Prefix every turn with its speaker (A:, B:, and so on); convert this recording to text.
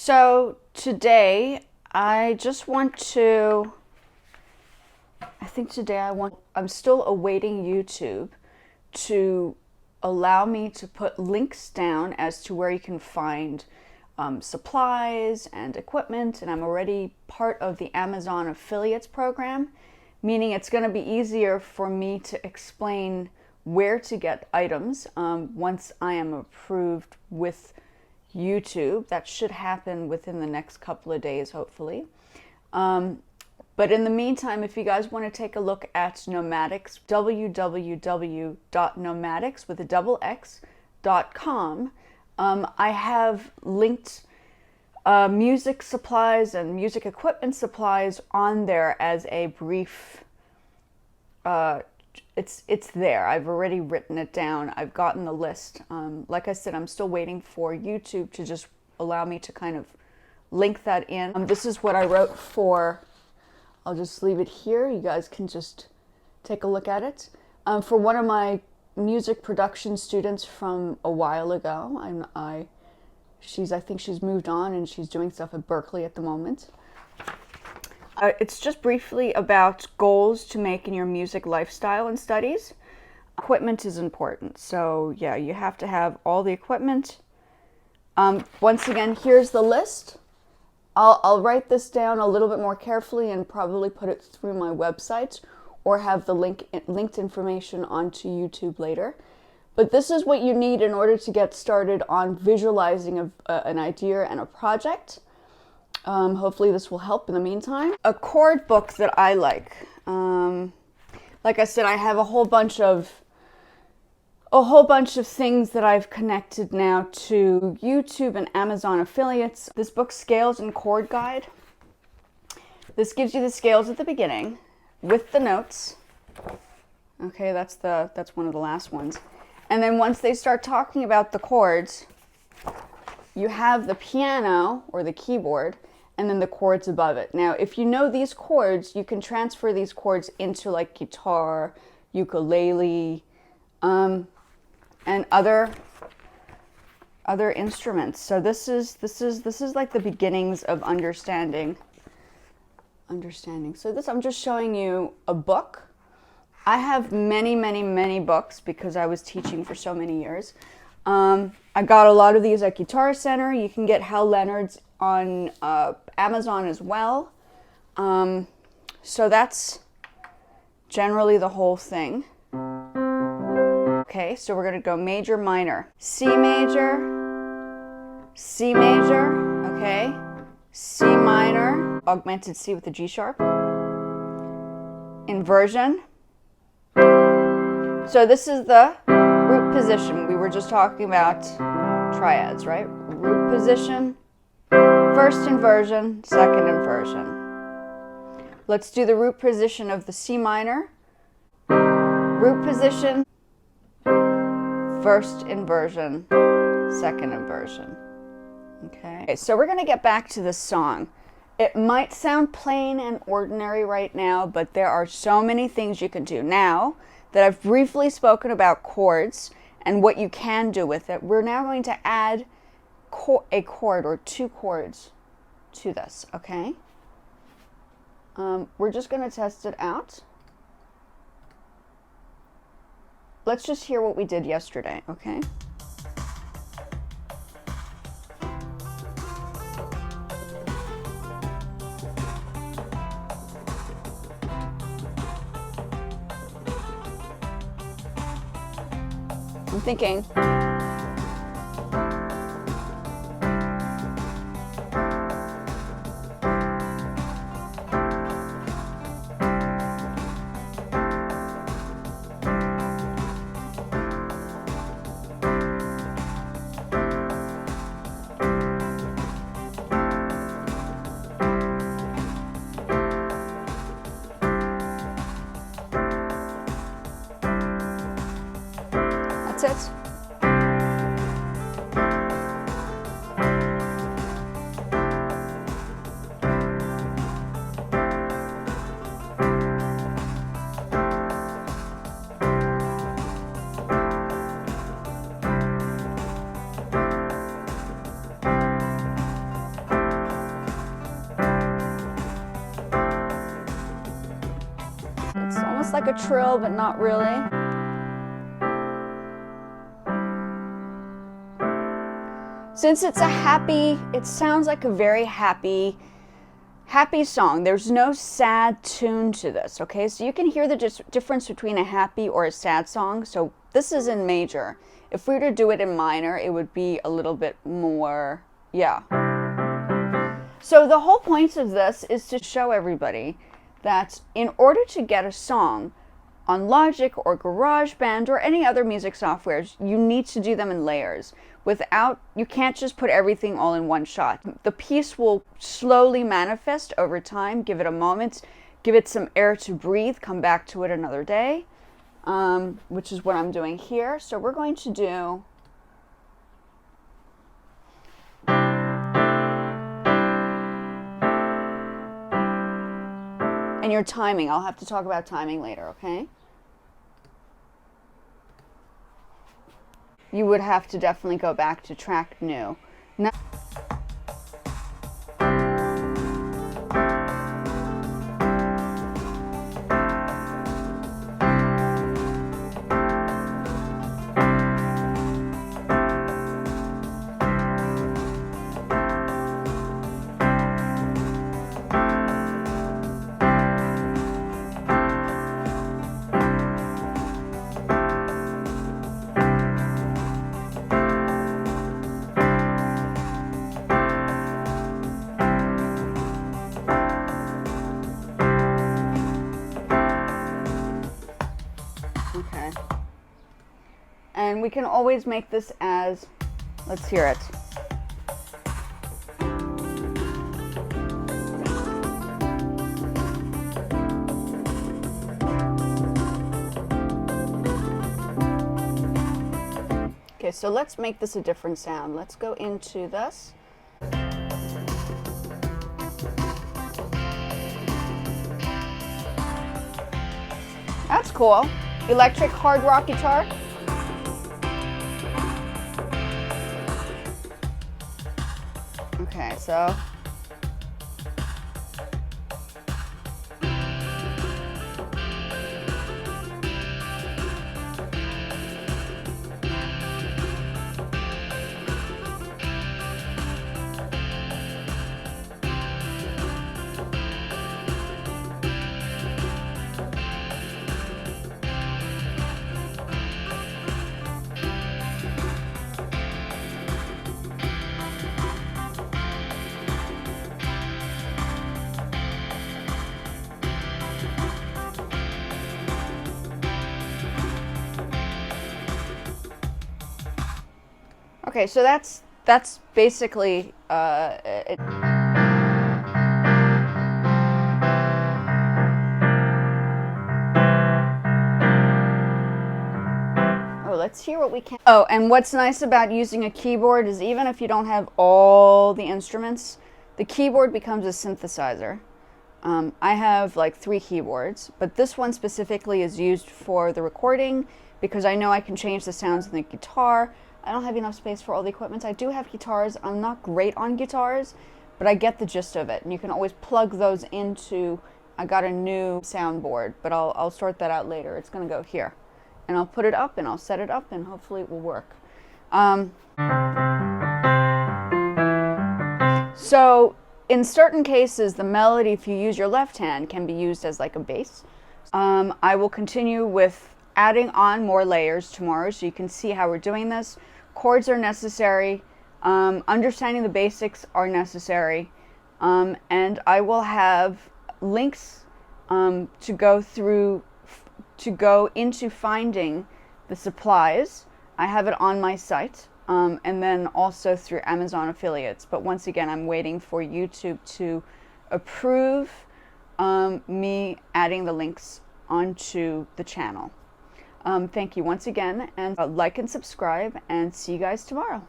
A: So today I just want to, I'm still awaiting YouTube to allow me to put links down as to where you can find supplies and equipment, and I'm already part of the Amazon affiliates program, meaning it's going to be easier for me to explain where to get items once I am approved with YouTube. That should happen within the next couple of days, hopefully. But in the meantime, if you guys want to take a look at Nomadics, www.nomadics with a double X.com, I have linked music supplies and music equipment supplies on there as a brief, it's there. I've already written it down. I've gotten the list. Like I said, I'm still waiting for YouTube to just allow me to kind of link that in. This is what I wrote for, I'll just leave it here. You guys can just take a look at it. For one of my music production students from a while ago, I think she's moved on and she's doing stuff at Berkeley at the moment. It's just briefly about goals to make in your music lifestyle and studies. Equipment is important. So yeah, you have to have all the equipment. Once again, here's the list. I'll write this down a little bit more carefully and probably put it through my website or have the linked information onto YouTube later. But this is what you need in order to get started on visualizing an idea and a project. Hopefully this will help in the meantime. A chord book that I like. Like I said, I have a whole bunch of things that I've connected now to YouTube and Amazon affiliates. This book, Scales and Chord Guide. This gives you the scales at the beginning with the notes. Okay, that's one of the last ones. And then once they start talking about the chords, you have the piano or the keyboard and then the chords above it. Now, if you know these chords, you can transfer these chords into like guitar, ukulele, and other instruments. So this is like the beginnings of understanding. So I'm just showing you a book. I have many books because I was teaching for so many years. I got a lot of these at Guitar Center. You can get Hal Leonard's on Amazon as well. So that's generally the whole thing. Okay, so we're going to go major, minor. C major, okay. C minor, augmented C with a G sharp. Inversion. So this is the root position. We were just talking about triads, right? Root position, first inversion, second inversion. Let's do the root position of the C minor. Root position, first inversion, second inversion. Okay, so we're going to get back to this song. It might sound plain and ordinary right now, but there are so many things you can do. Now that I've briefly spoken about chords and what you can do with it, we're now going to add a chord or two chords to this, okay? We're just going to test it out. Let's just hear what we did yesterday, okay? I'm thinking. That's it. like a trill, but not really. Since it's a happy, it sounds like a very happy song. There's no sad tune to this, okay? So you can hear the difference between a happy or a sad song. So this is in major. If we were to do it in minor, it would be a little bit more, yeah. So the whole point of this is to show everybody that in order to get a song on Logic or GarageBand or any other music softwares, you need to do them in layers. You can't just put everything all in one shot. The piece will slowly manifest over time. Give it a moment, give it some air to breathe, come back to it another day, which is what I'm doing here. So we're going to do and your timing. I'll have to talk about timing later, okay? You would have to definitely go back to track new. Now, okay. And we can always make this as, let's hear it. Okay, so let's make this a different sound. Let's go into this. That's cool. Electric hard rock guitar. Okay, so okay, so that's basically it. Oh, let's hear what we can. Oh, and what's nice about using a keyboard is even if you don't have all the instruments, the keyboard becomes a synthesizer. I have like 3 keyboards, but this one specifically is used for the recording because I know I can change the sounds in the guitar. I don't have enough space for all the equipment. I do have guitars. I'm not great on guitars, but I get the gist of it. And you can always plug those into, I got a new soundboard, but I'll sort that out later. It's gonna go here. And I'll put it up and I'll set it up and hopefully it will work. So in certain cases, the melody, if you use your left hand, can be used as like a bass. I will continue with adding on more layers tomorrow so you can see how we're doing this. Chords are necessary. Understanding the basics are necessary. And I will have links to go into finding the supplies. I have it on my site. And then also through Amazon affiliates. But once again, I'm waiting for YouTube to approve me adding the links onto the channel. Thank you once again, and like and subscribe, and see you guys tomorrow.